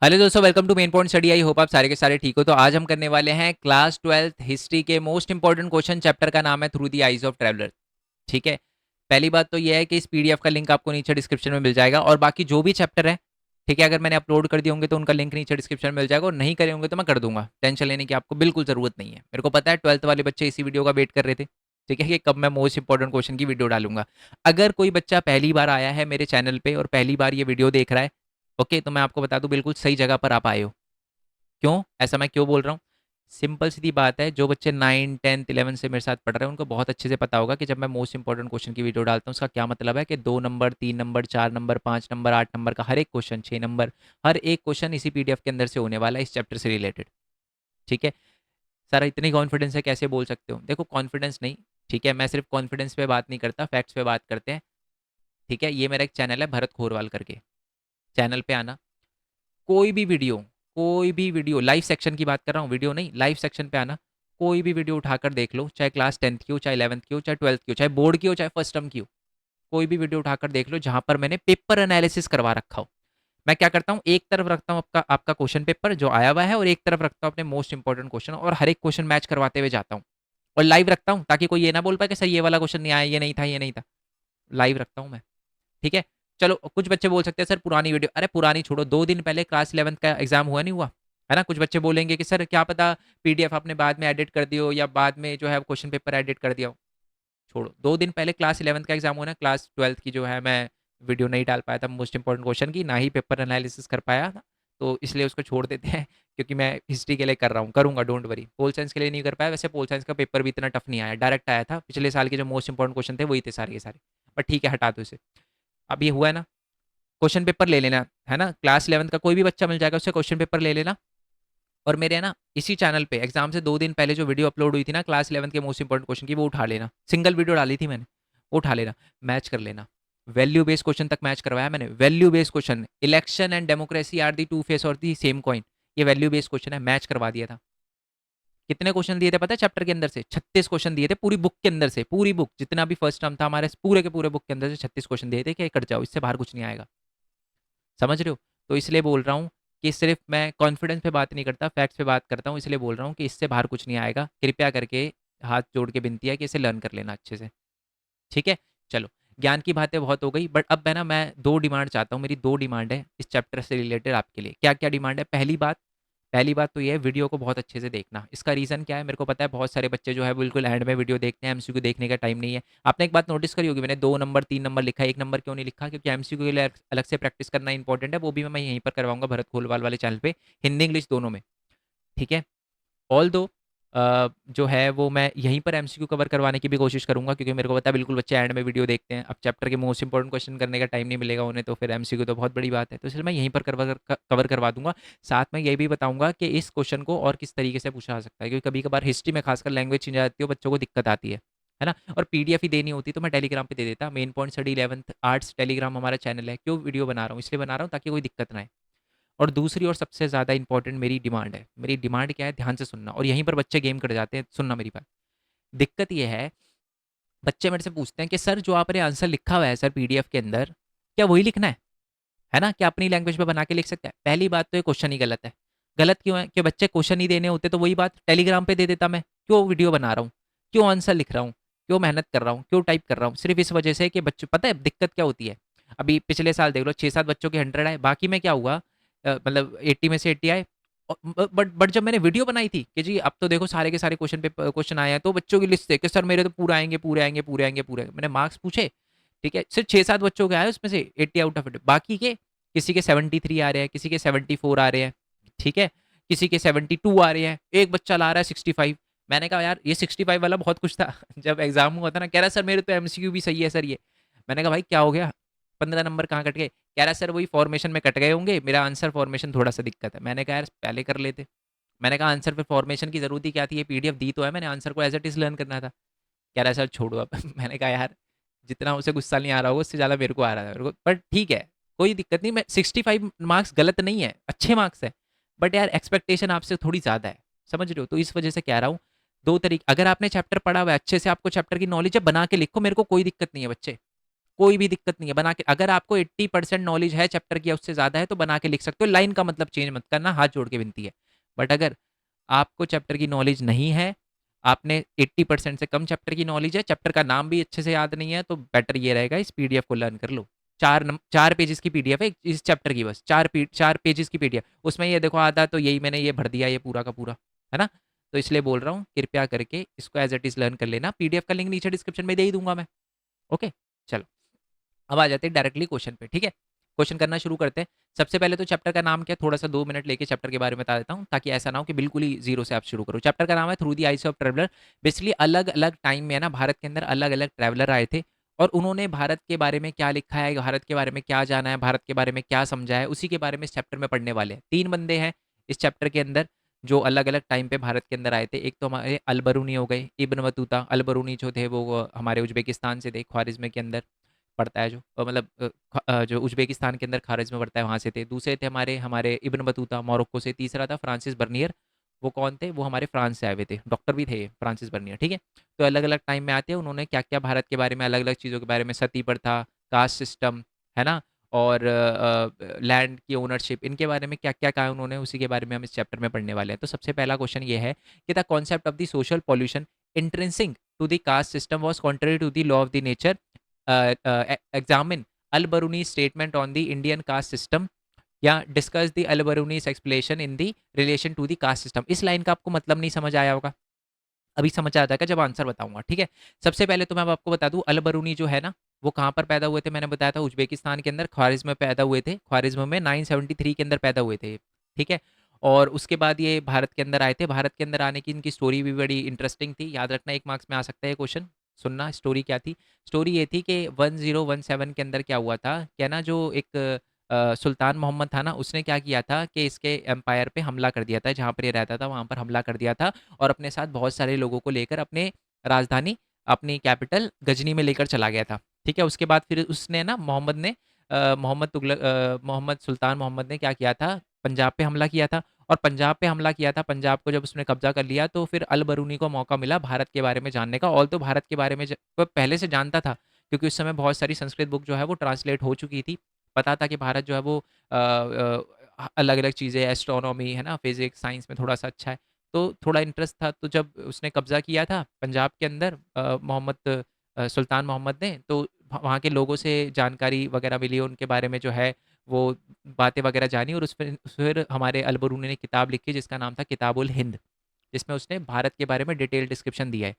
Hello दोस्तों, welcome to main point study. I hope आप सारे के सारे ठीक हो। तो आज हम करने वाले हैं क्लास 12th हिस्ट्री के मोस्ट इंपॉर्टेंट क्वेश्चन। चैप्टर का नाम है through the eyes of traveller. ठीक है। पहली बात तो यह है कि इस पीडीएफ का लिंक आपको नीचे डिस्क्रिप्शन में मिल जाएगा, और बाकी जो भी चैप्टर है, ठीक है, अगर मैंने अपलोड कर दिए होंगे तो उनका लिंक नीचे डिस्क्रिप्शन में मिल जाएगा, और नहीं करे होंगे तो मैं कर दूंगा। टेंशन लेने की आपको बिल्कुल जरूरत नहीं है। मेरे को पता है 12th वाले बच्चे इसी वीडियो का वेट कर रहे थे, ठीक है, कि कब मैं मोस्ट इंपॉर्टेंट क्वेश्चन की वीडियो डालूंगा। अगर कोई बच्चा पहली बार आया है मेरे चैनल पे और पहली बार ये वीडियो देख रहा है, ओके, तो मैं आपको बता दूं, बिल्कुल सही जगह पर आप आए हो। क्यों ऐसा मैं क्यों बोल रहा हूँ? सिंपल सीधी बात है, जो बच्चे 9, 10, 11 से मेरे साथ पढ़ रहे हैं उनको बहुत अच्छे से पता होगा कि जब मैं मोस्ट इंपॉर्टेंट क्वेश्चन की वीडियो डालता हूँ उसका क्या मतलब है। कि 2 number, 3 number, 4 number, 5 number, 8 number का हर एक क्वेश्चन, 6 नंबर, हर एक क्वेश्चन इसी पीडीएफ के अंदर से होने वाला है, इस चैप्टर से रिलेटेड। ठीक है। सर इतनी कॉन्फिडेंस है, कैसे बोल सकते हो? देखो, कॉन्फिडेंस नहीं, ठीक है, मैं सिर्फ कॉन्फिडेंस पे बात नहीं करता, फैक्ट्स पे बात करते हैं। ठीक है, ये मेरा एक चैनल है भरत खोरवाल करके। चैनल पे आना, कोई भी वीडियो, कोई भी वीडियो, लाइव सेक्शन की बात कर रहा हूँ, वीडियो नहीं, लाइव सेक्शन पे आना। कोई भी वीडियो उठाकर देख लो, चाहे क्लास 10th की हो, चाहे 11th की हो, चाहे 12th की हो, चाहे बोर्ड की हो, चाहे फर्स्ट टर्म की हो। कोई भी वीडियो उठाकर देख लो जहां पर मैंने पेपर एनालिसिस करवा रखा हो। मैं क्या करता हूँ, एक तरफ रखता हूँ आपका आपका क्वेश्चन पेपर जो आया हुआ है, और एक तरफ रखता हूँ अपने मोस्ट इंपॉर्टेंट क्वेश्चन, और हर एक क्वेश्चन मैच करवाते हुए जाता हूँ। और लाइव रखता हूँ ताकि कोई ये ना बोल पाए कि सर ये वाला क्वेश्चन नहीं आया, ये नहीं था, ये नहीं था। लाइव रखता हूँ मैं। ठीक है। चलो, कुछ बच्चे बोल सकते हैं सर पुरानी वीडियो, अरे पुरानी छोड़ो, 2 दिन पहले क्लास 11th का एग्जाम हुआ नहीं हुआ, है ना? कुछ बच्चे बोलेंगे कि सर क्या पता पीडीएफ आपने बाद में एडिट कर दियो, या बाद में जो है क्वेश्चन पेपर एडिट कर दिया हो। छोड़ो, 2 दिन पहले क्लास 11th का एग्जाम हुआ ना, क्लास 12th की जो है मैं वीडियो नहीं डाल पाया था मोस्ट इंपॉर्टेंट क्वेश्चन की, ना ही पेपर एनालिसिस कर पाया था। तो इसलिए उसको छोड़ देते हैं, क्योंकि मैं हिस्ट्री के लिए कर रहा हूँ, करूंगा, डोंट वरी। पोल साइंस के लिए नहीं कर पाया। वैसे पोल साइंस का पेपर भी इतना टफ नहीं आया, डायरेक्ट आया था। पिछले साल के जो मोस्ट इंपॉर्टेंट क्वेश्चन थे वही थे सारे के सारे। बट ठीक है, हटा दो इसे। अब ये हुआ है ना, क्वेश्चन पेपर ले लेना, है ना? क्लास 11th का कोई भी बच्चा मिल जाएगा, उससे क्वेश्चन पेपर ले लेना। और मेरे है ना, इसी चैनल पे एग्जाम से 2 दिन पहले जो वीडियो अपलोड हुई थी ना क्लास 11th के मोस्ट इंपॉर्टेंट क्वेश्चन की, वो उठा लेना। सिंगल वीडियो डाली थी मैंने, वो उठा लेना, मैच कर लेना। वैल्यू बेस्ड क्वेश्चन तक मैच करवाया मैंने। Value based question, election and democracy are the two face और दी सेम कॉइन, ये वैल्यू बेस्ड क्वेश्चन है, मैच करवा दिया था। कितने क्वेश्चन दिए थे पता है चैप्टर के अंदर से? 36 क्वेश्चन दिए थे पूरी बुक के अंदर से। पूरी बुक जितना भी फर्स्ट टर्म था हमारे पूरे के पूरे बुक के अंदर से 36 क्वेश्चन दिए थे कि कट जाओ, इससे बाहर कुछ नहीं आएगा। समझ रहे हो? तो इसलिए बोल रहा हूँ कि सिर्फ मैं कॉन्फिडेंस पे बात नहीं करता, फैक्ट्स पे बात करता हूँ। इसलिए बोल रहा हूँ कि इससे बाहर कुछ नहीं आएगा। कृपया करके हाथ जोड़ के विनती है कि इसे लर्न कर लेना अच्छे से। ठीक है। चलो, ज्ञान की बातें बहुत हो गई, बट अब मैं 2 डिमांड चाहता हूँ। मेरी 2 डिमांड है इस चैप्टर से रिलेटेड आपके लिए। क्या क्या डिमांड है? पहली बात तो ये है, वीडियो को बहुत अच्छे से देखना। इसका रीज़न क्या है? मेरे को पता है बहुत सारे बच्चे जो है बिल्कुल एंड में वीडियो देखते हैं, एमसीक्यू देखने का टाइम नहीं है। आपने एक बात नोटिस करी होगी, मैंने 2 नंबर, 3 नंबर लिखा है, 1 नंबर क्यों नहीं लिखा? क्योंकि एमसीक्यू के लिए अलग से प्रैक्टिस करना इंपॉर्टेंट है। वो भी मैं यहीं पर करवाऊंगा भरत खोलवाल वाले चैनल पे, हिंदी इंग्लिश दोनों में। ठीक है। ऑल दो जो है वो मैं यहीं पर एमसीक्यू कवर करवाने की भी कोशिश करूंगा, क्योंकि मेरे को पता है बिल्कुल बच्चे एंड में वीडियो देखते हैं। अब चैप्टर के मोस्ट इंपॉर्टेंट क्वेश्चन करने का टाइम नहीं मिलेगा उन्हें, तो फिर एमसीक्यू तो बहुत बड़ी बात है। तो इसलिए मैं यहीं पर कवर करवा दूंगा। साथ में ये भी बताऊंगा कि इस क्वेश्चन को और किस तरीके से पूछा जा सकता है, क्योंकि कभी कभार हिस्ट्री में खासकर लैंग्वेज चेंज आ जाती है, बच्चों को दिक्कत आती है ना? और पीडीएफ ही देनी होती तो मैं टेलीग्राम पे दे देता। Main point study 11th arts Telegram हमारा चैनल है। क्यों वीडियो बना रहा हूँ? इसलिए बना रहा हूँ ताकि कोई दिक्कत ना आए। और दूसरी और सबसे ज़्यादा इंपॉर्टेंट मेरी डिमांड है। मेरी डिमांड क्या है? ध्यान से सुनना, और यहीं पर बच्चे गेम कर जाते हैं। सुनना मेरी बात। दिक्कत ये है, बच्चे मेरे से पूछते हैं कि सर जो आपने आंसर लिखा हुआ है सर पीडीएफ के अंदर, क्या वही लिखना है ना? क्या अपनी लैंग्वेज में बना के लिख सकता है? पहली बात तो ये क्वेश्चन ही गलत है। गलत क्यों है? कि बच्चे क्वेश्चन ही देने होते तो वही बात टेलीग्राम पे दे देता मैं। क्यों वीडियो बना रहा हूँ? क्यों आंसर लिख रहा हूँ? क्यों मेहनत कर रहा हूँ? क्यों टाइप कर रहा हूँ? सिर्फ इस वजह से कि बच्चों, पता है दिक्कत क्या होती है? अभी पिछले साल देख लो, 6-7 बच्चों के 100 आए, बाकी में क्या हुआ? मतलब 80 में से 80 आए। बट जब मैंने वीडियो बनाई थी कि जी अब तो देखो सारे के सारे क्वेश्चन आए हैं, तो बच्चों की लिस्ट देख के सर मेरे तो पूरे आएंगे, पूरे आएंगे, पूरे आएंगे, पूरे आएंगे। मैंने मार्क्स पूछे, ठीक है, सिर्फ 6-7 बच्चों के आए उसमें से 80 आउट ऑफ 80। बाकी के, किसी के 73 आ रहे हैं, किसी के 74 आ रहे हैं, ठीक है, किसी के 72 आ रहे हैं, एक बच्चा ला रहा है 65। मैंने कहा यार ये 65 वाला बहुत कुछ था। जब एग्जाम हुआ था ना, कह रहा सर मेरे तो एमसीक्यू भी सही है सर ये। मैंने कहा भाई क्या हो गया? 15 नंबर कहाँ कट गए? कह रहा सर वही फॉर्मेशन में कट गए होंगे, मेरा आंसर फॉर्मेशन थोड़ा सा दिक्कत है। मैंने कहा यार पहले कर लेते। मैंने कहा आंसर पे फॉर्मेशन की जरूरत ही क्या थी? ये पीडीएफ दी तो है मैंने, आंसर को एज इट इज लर्न करना था। कह रहा है सर छोड़ो अब। मैंने कहा यार जितना उसे गुस्सा नहीं आ रहा होगा उससे ज़्यादा मेरे को आ रहा था मेरे को, पर ठीक है, कोई दिक्कत नहीं। मैं 65 मार्क्स गलत नहीं है, अच्छे मार्क्स है। बट यार एक्सपेक्टेशन आपसे थोड़ी ज़्यादा है, समझ रहे हो? तो इस वजह से कह रहा हूँ, 2 तरीके, अगर आपने चैप्टर पढ़ा हुआ है अच्छे से, आपको चैप्टर की नॉलेज है, बना के लिखो, मेरे को कोई दिक्कत नहीं है बच्चे। कोई भी दिक्कत नहीं है, बना के अगर आपको 80% नॉलेज है चैप्टर की या उससे ज़्यादा है तो बना के लिख सकते हो, लाइन का मतलब चेंज मत करना, हाथ जोड़ के विनती है। बट अगर आपको चैप्टर की नॉलेज नहीं है, आपने 80% से कम चैप्टर की नॉलेज है, चैप्टर का नाम भी अच्छे से याद नहीं है, तो बेटर ये रहेगा इस पीडीएफ को लर्न कर लो। 4 पेजेस की पीडीएफ है इस चैप्टर की, बस 4 पेजेस की पीडीएफ। उसमें ये देखो आधा तो यही मैंने ये भर दिया, ये पूरा का पूरा, है ना? तो इसलिए बोल रहा हूँ कृपया करके इसको एज इट इज लर्न कर लेना। पीडीएफ का लिंक नीचे डिस्क्रिप्शन में दे ही दूंगा मैं। ओके, चलो अब आ जाते हैं डायरेक्टली क्वेश्चन पे, ठीक है? क्वेश्चन करना शुरू करते हैं। सबसे पहले तो चैप्टर का नाम क्या है, थोड़ा सा 2 मिनट लेके चैप्टर के बारे में बता देता हूँ, ताकि ऐसा ना हो कि बिल्कुल ही जीरो से आप शुरू करो। चैप्टर का नाम है through the eyes of traveller. Basically अलग अलग टाइम में है ना, भारत के अंदर अलग अलग ट्रैवलर आए थे, और उन्होंने भारत के बारे में क्या लिखा है, भारत के बारे में क्या जाना है, भारत के बारे में क्या समझा है, उसी के बारे में इस चैप्टर में पढ़ने वाले हैं। 3 बंदे हैं इस चैप्टर के अंदर जो अलग अलग टाइम पे भारत के अंदर आए थे। एक तो हमारे अलबरूनी हो गए, इब्न बतूता। अलबरूनी जो थे वो हमारे उज्बेकिस्तान से थे, ख्वारिज्म के अंदर पड़ता है जो, मतलब जो उज्बेकिस्तान के अंदर खारिज में पड़ता है, वहाँ से थे। दूसरे थे हमारे हमारे इब्न बतूता मोरक्को से। तीसरा था फ्रांसिस बर्नियर। वो कौन थे? वो हमारे फ्रांस से आए हुए थे, डॉक्टर भी थे ये फ्रांसिस बर्नियर, ठीक है? तो अलग अलग टाइम में आते हैं, उन्होंने क्या क्या भारत के बारे में, अलग अलग चीज़ों के बारे में, सती प्रथा, कास्ट सिस्टम, है ना, और लैंड की ओनरशिप, इनके बारे में क्या क्या कहा है उन्होंने, उसी के बारे में हम इस चैप्टर में पढ़ने वाले हैं। तो सबसे पहला क्वेश्चन ये है कि the concept of the social pollution intrinsic to the caste system was contrary to the law of the nature. Examine Al Biruni statement on the Indian caste system, या discuss the Al Biruni's explanation in the relation to the caste system. इस line का आपको मतलब नहीं समझ आया होगा, अभी समझ आ जाएगा जब आंसर बताऊंगा, ठीक है? सबसे पहले तो मैं अब आपको बता दूं, अल-बरूनी जो है ना, वो कहाँ पर पैदा हुए थे? मैंने बताया था उज्बेकिस्तान के अंदर, ख्वारिज्म में पैदा हुए थे। ख्वारिज्म में 973 के अंदर पैदा हुए थे, ठीक है? और उसके बाद ये भारत के अंदर आए थे। भारत के अंदर आने की इनकी स्टोरी भी बड़ी इंटरेस्टिंग थी, याद रखना, 1 मार्क्स में आ सकता है ये क्वेश्चन। सुनना स्टोरी क्या थी। स्टोरी ये थी कि 1017 के अंदर क्या हुआ था, क्या ना, जो एक सुल्तान मोहम्मद था ना, उसने क्या किया था कि इसके एम्पायर पे हमला कर दिया था, जहाँ पर ये रहता था वहाँ पर हमला कर दिया था, और अपने साथ बहुत सारे लोगों को लेकर अपने राजधानी, अपनी कैपिटल गजनी में लेकर चला गया था, ठीक है? उसके बाद फिर उसने ना, मोहम्मद ने मोहम्मद सुल्तान मोहम्मद ने क्या किया था, पंजाब पे हमला किया था। और पंजाब पे हमला किया था, पंजाब को जब उसने कब्जा कर लिया, तो फिर अल बरूनी को मौका मिला भारत के बारे में जानने का। ऑल तो भारत के बारे में वो पहले से जानता था, क्योंकि उस समय बहुत सारी संस्कृत बुक जो है वो ट्रांसलेट हो चुकी थी। पता था कि भारत जो है वो अलग अलग चीज़ें, एस्ट्रोनॉमी, है ना, फिजिक्स, साइंस में थोड़ा सा अच्छा है, तो थोड़ा इंटरेस्ट था। तो जब उसने कब्जा किया था पंजाब के अंदर, सुल्तान मोहम्मद ने, तो वहाँ के लोगों से जानकारी वगैरह मिली, उनके बारे में जो है वो बातें वगैरह जानी, और उस फिर हमारे अल बरूनी ने किताब लिखी जिसका नाम था किताबुल हिंद, जिसमें उसने भारत के बारे में डिटेल डिस्क्रिप्शन दिया है,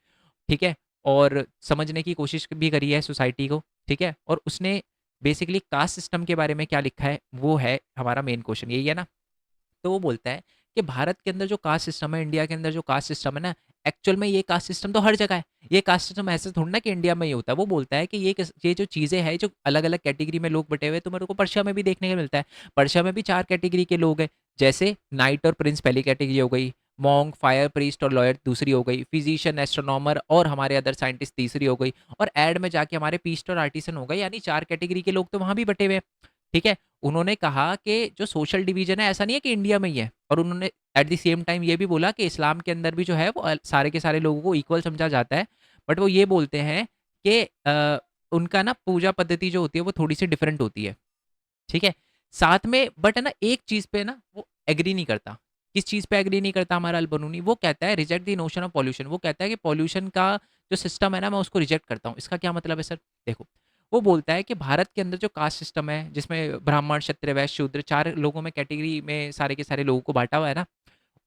ठीक है? और समझने की कोशिश भी करी है सोसाइटी को, ठीक है? और उसने बेसिकली कास्ट सिस्टम के बारे में क्या लिखा है, वो है हमारा मेन क्वेश्चन, यही है ना? तो वो बोलता है कि भारत के अंदर जो कास्ट सिस्टम है, इंडिया के अंदर जो कास्ट सिस्टम है ना, एक्चुअल में ये कास्ट सिस्टम तो हर जगह है। ये कास्ट सिस्टम ऐसे थोड़ी ना कि इंडिया में ही होता है। वो बोलता है कि ये जो चीज़ें हैं, जो अलग अलग कैटेगरी में लोग बटे हुए हैं, तो मेरे को पर्शिया में भी देखने को मिलता है। पर्शिया में भी 4 कैटेगरी के लोग हैं, जैसे नाइट और प्रिंस पहली कैटेगरी हो गई, मॉन्क, फायर प्रीस्ट और लॉयर दूसरी हो गई, फिजिशियन, एस्ट्रोनॉमर और हमारे अदर साइंटिस्ट तीसरी हो गई, और एड में जाके हमारे पीस्ट और आर्टिसन हो गए, यानी 4 कैटेगरी के लोग तो वहाँ भी बटे हुए हैं, ठीक है? उन्होंने कहा कि जो सोशल डिवीजन है, ऐसा नहीं है कि इंडिया में ही है, और उन्होंने एट द सेम टाइम ये भी बोला कि इस्लाम के अंदर भी जो है वो सारे के सारे लोगों को इक्वल समझा जाता है। बट वो ये बोलते हैं कि उनका ना पूजा पद्धति जो होती है वो थोड़ी सी डिफरेंट होती है, ठीक है? साथ में बट है ना, एक चीज़ पे ना वो एग्री नहीं करता। किस चीज़ पे एग्री नहीं करता हमारा अल-बरूनी? वो कहता है reject the notion of pollution. वो कहता है कि पॉल्यूशन का जो सिस्टम है ना, मैं उसको रिजेक्ट करता हूँ। इसका क्या मतलब है सर? देखो, वो बोलता है कि भारत के अंदर जो कास्ट सिस्टम है, जिसमें ब्राह्मण, क्षत्रिय, वैश्य, शूद्र 4 लोगों में कैटेगरी में सारे के सारे लोगों को बाँटा हुआ है ना,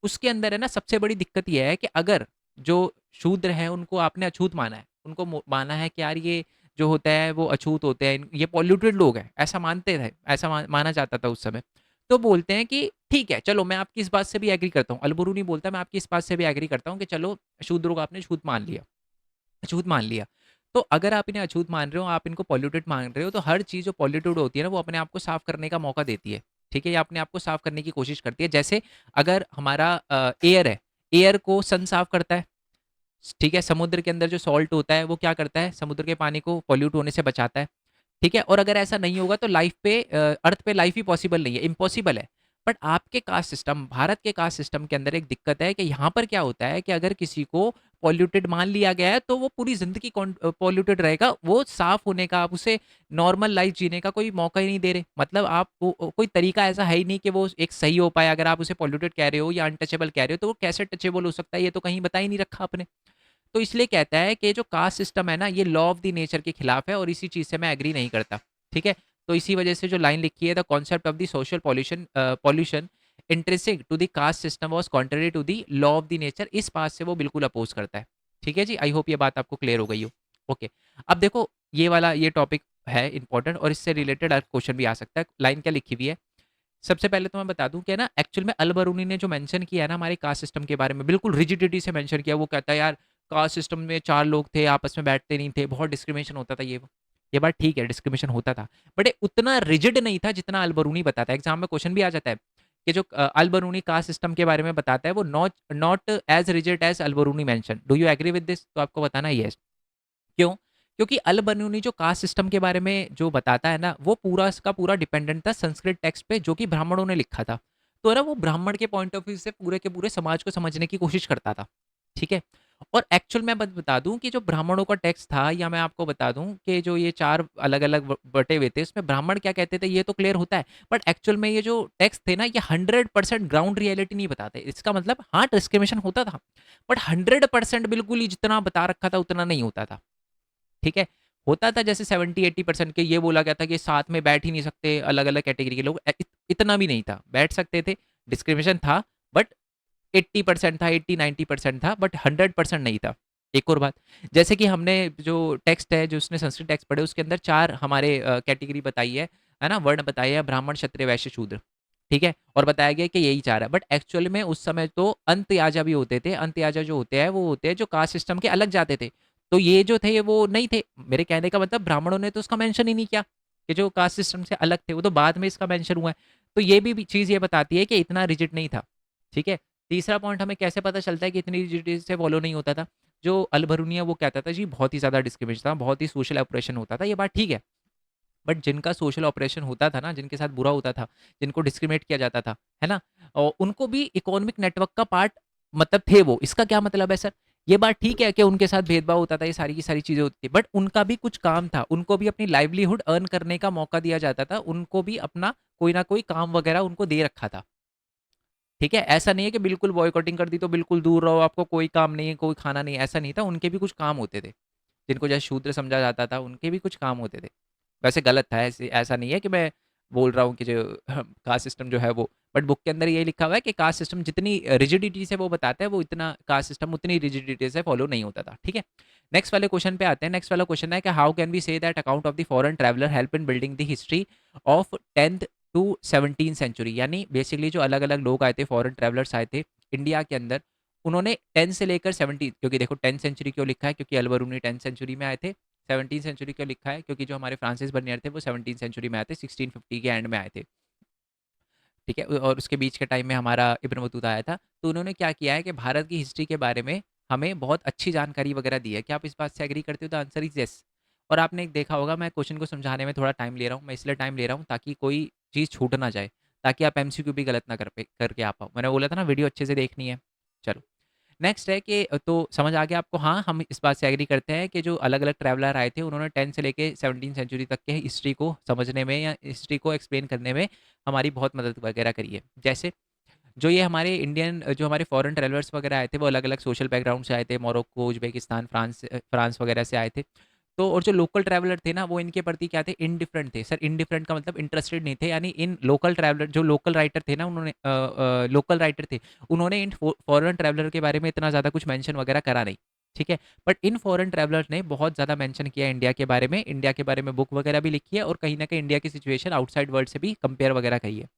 उसके अंदर है ना, सबसे बड़ी दिक्कत ये है कि अगर जो शूद्र हैं उनको आपने अछूत माना है, उनको माना है कि यार ये जो होता है वो अछूत होते हैं, ये पॉल्यूटेड लोग हैं, ऐसा मानते थे, ऐसा माना जाता था उस समय। तो बोलते हैं कि ठीक है, चलो मैं आपकी इस बात से भी एग्री करता हूँ। अलबरूनी बोलता है मैं आपकी इस बात से भी एग्री करता हूँ कि चलो शूद्रों को आपने छूत मान लिया, अछूत मान लिया। तो अगर आप इन्हें अछूत मान रहे हो, आप इनको पॉल्यूटेड मान रहे हो, तो हर चीज़ जो पॉल्यूटेड होती है ना, वो अपने आप को साफ करने का मौका देती है, ठीक है? या अपने आप को साफ करने की कोशिश करती है। जैसे अगर हमारा एयर है, एयर को सन साफ करता है, ठीक है? समुद्र के अंदर जो सॉल्ट होता है वो क्या करता है, समुद्र के पानी को पॉल्यूट होने से बचाता है, ठीक है? और अगर ऐसा नहीं होगा तो लाइफ पे अर्थ पे लाइफ ही पॉसिबल नहीं है, इम्पॉसिबल है। बट आपके कास्ट सिस्टम, भारत के कास्ट सिस्टम के अंदर एक दिक्कत है कि यहाँ पर क्या होता है कि अगर किसी को पॉल्यूटेड मान लिया गया है तो वो पूरी जिंदगी पॉल्यूटेड रहेगा, वो साफ होने का, आप उसे नॉर्मल लाइफ जीने का कोई मौका ही नहीं दे रहे। मतलब आप कोई तरीका ऐसा है ही नहीं कि वो एक सही हो पाए। अगर आप उसे पॉल्यूटेड कह रहे हो या अनटचेबल कह रहे हो तो वो कैसे टचेबल हो सकता है, ये तो कहीं बता ही नहीं रखा आपने। तो इसलिए कहता है कि जो कास्ट सिस्टम है ना, ये लॉ ऑफ द नेचर के खिलाफ है और इसी चीज से मैं एग्री नहीं करता। ठीक है, तो इसी वजह से जो लाइन लिखी है, the concept of the social pollution intrinsic to the caste system was contrary to the law of the nature, इस बात से वो बिल्कुल अपोज करता है। ठीक है जी, आई होप ये बात आपको क्लियर हो गई हो। ओके, अब देखो ये वाला ये टॉपिक है इंपॉर्टेंट और इससे रिलेटेड क्वेश्चन भी आ सकता है। लाइन क्या लिखी हुई है, सबसे पहले तो मैं बता दूं कि ना एक्चुअल में अल बरूनी ने जो मेंशन किया है ना हमारे कास्ट सिस्टम के बारे में, बिल्कुल रिजिडिटी से मेंशन किया। वो कहता है यार कास्ट सिस्टम में 4 लोग थे, आपस में बैठते नहीं थे, बहुत डिस्क्रिमिनेशन होता था, ये बात ठीक है, डिस्क्रिमिनेशन होता था, बट उतना रिजिड नहीं था जितना अल बरूनी बताता है। एग्जाम में क्वेश्चन भी आ जाता है कि जो अल बरूनी कास्ट सिस्टम के बारे में बताता है वो not not as rigid as Al Biruni mention. Do you agree with this? तो आपको बताना यस। क्यों? क्योंकि अल बरूनी जो कास्ट सिस्टम के बारे में जो बताता है ना, वो पूरा का पूरा डिपेंडेंट था संस्कृत टेक्स्ट पे जो कि ब्राह्मणों ने लिखा था। तो ना वो ब्राह्मण के पॉइंट ऑफ व्यू से पूरे के पूरे समाज को समझने की कोशिश करता था। ठीक है, और एक्चुअल में बता दूं कि जो ब्राह्मणों का टेक्स्ट था, या मैं आपको बता दूं कि जो ये 4 अलग अलग बटे हुए थे इसमें ब्राह्मण क्या कहते थे ये तो क्लियर होता है, बट एक्चुअल में ये जो टेक्स्ट थे ना, ये 100% ग्राउंड रियलिटी नहीं बताते। इसका मतलब हाँ डिस्क्रिमिनेशन होता था, बट 100% बिल्कुल ही जितना बता रखा था उतना नहीं होता था। ठीक है, होता था जैसे 70-80% के ये बोला गया था कि साथ में बैठ ही नहीं सकते अलग अलग कैटेगरी के लोग, इतना भी नहीं था, बैठ सकते थे, डिस्क्रिमिनेशन था, बट 80% था, 80-90% था, बट 100% नहीं था। एक और बात, जैसे कि हमने जो टेक्स्ट है, जो उसने संस्कृत टेक्स्ट पढ़े, उसके अंदर 4 हमारे कैटेगरी बताई है ना, वर्ण बताए हैं, ब्राह्मण क्षत्रिय वैश्य शूद्र। ठीक है, और बताया गया कि यही 4 है, बट एक्चुअल में उस समय तो अंतयाजा भी होते थे। अंतयाजा जो होते हैं वो होते हैं जो कास्ट सिस्टम के अलग जाते थे, तो ये जो थे वो नहीं थे। मेरे कहने का मतलब ब्राह्मणों ने तो उसका मेंशन ही नहीं किया कि जो कास्ट सिस्टम से अलग थे, वो तो बाद में इसका मेंशन हुआ है। तो ये भी चीज़ ये बताती है कि इतना रिजिड नहीं था। ठीक है, तीसरा पॉइंट हमें कैसे पता चलता है कि इतनी रिजिडिटी से फॉलो नहीं होता था? जो अल बरूनिया वो कहता था जी बहुत ही ज़्यादा डिस्क्रिमिनेशन था, बहुत ही सोशल ऑपरेशन होता था, ये बात ठीक है। बट जिनका सोशल ऑपरेशन होता था ना, जिनके साथ बुरा होता था, जिनको डिस्क्रिमिनेट किया जाता था, है ना, और उनको भी इकोनॉमिक नेटवर्क का पार्ट मतलब थे वो। इसका क्या मतलब है सर? ये बात ठीक है कि उनके साथ भेदभाव होता था, ये सारी की सारी चीजें होती थी, बट उनका भी कुछ काम था, उनको भी अपनी लाइवलीहुड अर्न करने का मौका दिया जाता था, उनको भी अपना कोई ना कोई काम वगैरह उनको दे रखा था। ठीक है, ऐसा नहीं है कि बिल्कुल बॉयकॉटिंग कर दी तो बिल्कुल दूर रहो, आपको कोई काम नहीं है, कोई खाना नहीं है, ऐसा नहीं था। उनके भी कुछ काम होते थे, जिनको जैसे शूद्र समझा जाता था, उनके भी कुछ काम होते थे। वैसे गलत था, ऐसे ऐसा नहीं है कि मैं बोल रहा हूँ कि जो कास्ट सिस्टम जो है वो, बट बुक के अंदर ये लिखा हुआ है कि कास्ट सिस्टम जितनी रिजिडिटी से वो बताता है, वो इतना कास्ट सिस्टम उतनी रिजिडिटी से फॉलो नहीं होता था। ठीक है, नेक्स्ट वाले क्वेश्चन पे आते हैं। नेक्स्ट वाला क्वेश्चन है कि how can we say that account of the foreign traveller help in building the history of 10th to 17th century. यानी बेसिकली जो अलग अलग लोग आए थे, फॉरेन ट्रैवलर्स आए थे इंडिया के अंदर, उन्होंने 10 से लेकर 17, क्योंकि देखो 10th सेंचुरी क्यों लिखा है, क्योंकि अल बरूनी 10th सेंचुरी में आए थे। 17th सेंचुरी क्यों लिखा है, क्योंकि जो हमारे फ्रांसिस बर्नियर थे वो 17th सेंचुरी में आए थे, 1650 के एंड में आए थे। ठीक है, और उसके बीच के टाइम में हमारा इब्न बतूता आया था। तो उन्होंने क्या किया है कि भारत की हिस्ट्री के बारे में हमें बहुत अच्छी जानकारी वगैरह दी है। क्या आप इस बात से एग्री करते हो? The answer is yes. और आपने एक देखा होगा, मैं क्वेश्चन को समझाने में थोड़ा टाइम ले रहा हूँ, मैं इसलिए टाइम ले रहा हूँ ताकि कोई चीज़ छूट ना जाए, ताकि आप एमसीक्यू भी गलत ना करके आ पाओ। मैंने बोला था ना वीडियो अच्छे से देखनी है। चलो, नेक्स्ट है कि तो समझ आ गया आपको? हाँ, हम इस बात से एग्री करते हैं कि जो अलग अलग ट्रैवलर आए थे उन्होंने 10 से लेके 17 सेंचुरी तक के हिस्ट्री को समझने में या हिस्ट्री को एक्सप्लेन करने में हमारी बहुत मदद वगैरह करी है। जैसे जो ये हमारे इंडियन जो हमारे फॉरेन ट्रैवलर्स वगैरह आए थे, वो अलग अलग सोशल बैकग्राउंड से आए थे, मोरक्को, उज्बेकिस्तान, फ्रांस वगैरह से आए थे। तो और जो लोकल ट्रैवलर थे ना, वो इनके प्रति क्या थे? इनडिफरेंट थे। सर इनडिफरेंट का मतलब इंटरेस्टेड नहीं थे, यानी इन लोकल ट्रैवलर, जो लोकल राइटर थे ना, उन्होंने लोकल राइटर थे, उन्होंने इन फॉरेन ट्रैवलर के बारे में इतना ज़्यादा कुछ मेंशन वगैरह करा नहीं। ठीक है, बट इन फॉरेन ट्रैवलर ने बहुत ज़्यादा मेंशन किया इंडिया के बारे में, इंडिया के बारे में बुक वगैरह भी लिखी है, और कहीं ना कहीं इंडिया की सिचुएशन आउटसाइड वर्ल्ड से भी कंपेयर वगैरह करी है।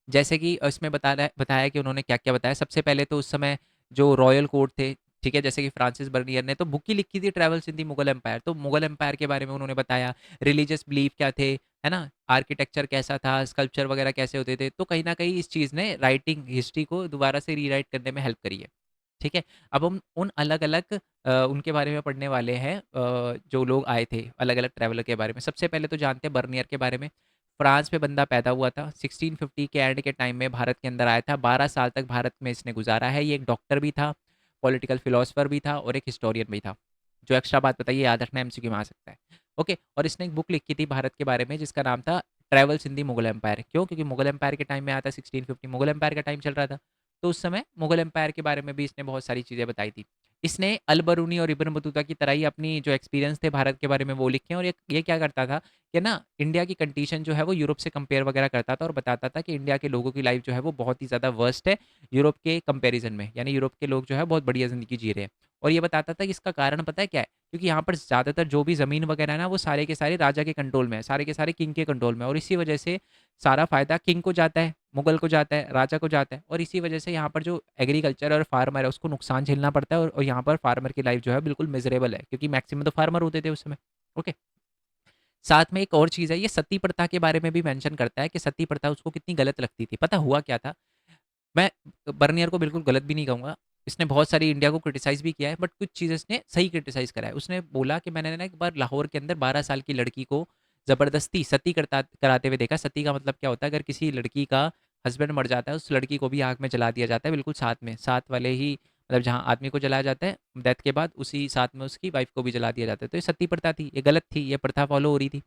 जैसे कि इसमें बताया कि उन्होंने क्या क्या बताया। सबसे पहले तो उस समय जो रॉयल कोर्ट थे, ठीक है, जैसे कि फ्रांसिस बर्नियर ने तो बुक ही लिखी थी, travels in the Mughal empire, तो मुगल एम्पायर के बारे में उन्होंने बताया, रिलीजियस बिलीफ क्या थे, है ना, आर्किटेक्चर कैसा था, स्कल्पचर वगैरह कैसे होते थे। तो कहीं ना कहीं इस चीज़ ने राइटिंग हिस्ट्री को दोबारा से रीराइट करने में हेल्प करी है। ठीक है, अब हम उन अलग अलग उनके बारे में पढ़ने वाले हैं, जो लोग आए थे अलग अलग ट्रैवलर के बारे में। सबसे पहले तो जानते हैं बर्नियर के बारे में। फ्रांस में बंदा पैदा हुआ था, 1650 के एंड के टाइम में भारत के अंदर आया था, 12 साल तक भारत में इसने गुजारा है। ये एक डॉक्टर भी था, पॉलिटिकल फिलोसफर भी था और एक हिस्टोरियन भी था। जो एक्स्ट्रा बात बताइए, याद रखना, एमसीक्यू में आ सकता है। ओके, और इसने एक बुक लिखी थी भारत के बारे में जिसका नाम था travels in the Mughal empire. क्यों? क्योंकि मुगल एम्पायर के टाइम में आता 1650, मुगल एम्पायर का टाइम चल रहा था, तो उस समय मुगल एम्पायर के बारे में भी इसने बहुत सारी चीज़ें बताई थी। इसने अल बरूनी और इब्न बतूता की तरह ही अपनी जो एक्सपीरियंस थे भारत के बारे में वो लिखे, और ये क्या करता था कि ना इंडिया की कंडीशन जो है वो यूरोप से कंपेयर वगैरह करता था और बताता था कि इंडिया के लोगों की लाइफ जो है वो बहुत ही ज़्यादा वर्स्ट है यूरोप के कंपैरिजन में, यानी यूरोप के लोग जो है बहुत बढ़िया ज़िंदगी जी रहे हैं। और ये बताता था कि इसका कारण पता है क्या है? क्योंकि यहाँ पर ज़्यादातर जो भी ज़मीन वगैरह है ना वो सारे के सारे राजा के कंट्रोल में है, सारे के सारे किंग के कंट्रोल में है, और इसी वजह से सारा फ़ायदा किंग को जाता है, मुगल को जाता है, राजा को जाता है, और इसी वजह से यहाँ पर जो एग्रीकल्चर और फार्मर है उसको नुकसान झेलना पड़ता है, और यहाँ पर फार्मर की लाइफ जो है बिल्कुल मिजरेबल है, क्योंकि मैक्सिमम तो फार्मर होते थे उस समय। ओके, साथ में एक और चीज़ है, ये सती प्रथा के बारे में भी मेंशन करता है कि सती प्रथा उसको कितनी गलत लगती थी। पता हुआ क्या था? मैं बर्नियर को बिल्कुल गलत भी नहीं कहूँगा। इसने बहुत सारी इंडिया को क्रिटिसाइज़ भी किया है, बट कुछ चीज़ें इसने सही क्रिटिसाइज़ करा है। उसने बोला कि मैंने ना एक बार लाहौर के अंदर 12 साल की लड़की को ज़बरदस्ती सती करता कराते हुए देखा। सती का मतलब क्या होता है? अगर किसी लड़की का हस्बैंड मर जाता है, उस लड़की को भी आग में जला दिया जाता है, बिल्कुल साथ में। साथ वाले ही मतलब जहाँ आदमी को जलाया जाता है, डेथ के बाद उसी साथ में उसकी वाइफ़ को भी जला दिया जाता है। तो ये सती प्रथा थी, ये गलत थी, ये प्रथा फ़ॉलो हो रही थी।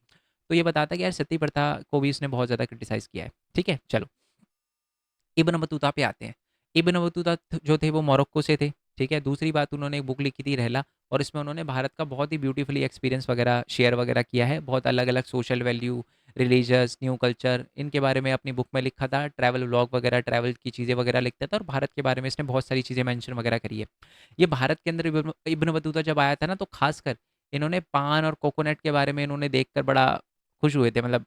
तो ये बताता है कि यार सती प्रथा को भी इसने बहुत ज़्यादा क्रिटिसाइज़ किया है। ठीक है? चलो। इब्न बतूता पे आते हैं। इब्न बतूता जो थे वो मोरक्को से थे, ठीक है? दूसरी बात, उन्होंने एक बुक लिखी थी रहला, और इसमें उन्होंने भारत का बहुत ही ब्यूटीफुली एक्सपीरियंस वगैरह शेयर वगैरह किया है। बहुत अलग-अलग social value, religious, new culture, इनके बारे में अपनी बुक में लिखा था। ट्रैवल व्लॉग वगैरह, ट्रैवल की चीज़ें वगैरह लिखता था, और भारत के बारे में इसने बहुत सारी चीज़ें मेंशन वगैरह करी है। ये भारत के अंदर इब्न इब्न बतूता जब आया था ना, तो खासकर इन्होंने पान और कोकोनट के बारे में इन्होंने देखकर बड़ा खुश हुए थे, मतलब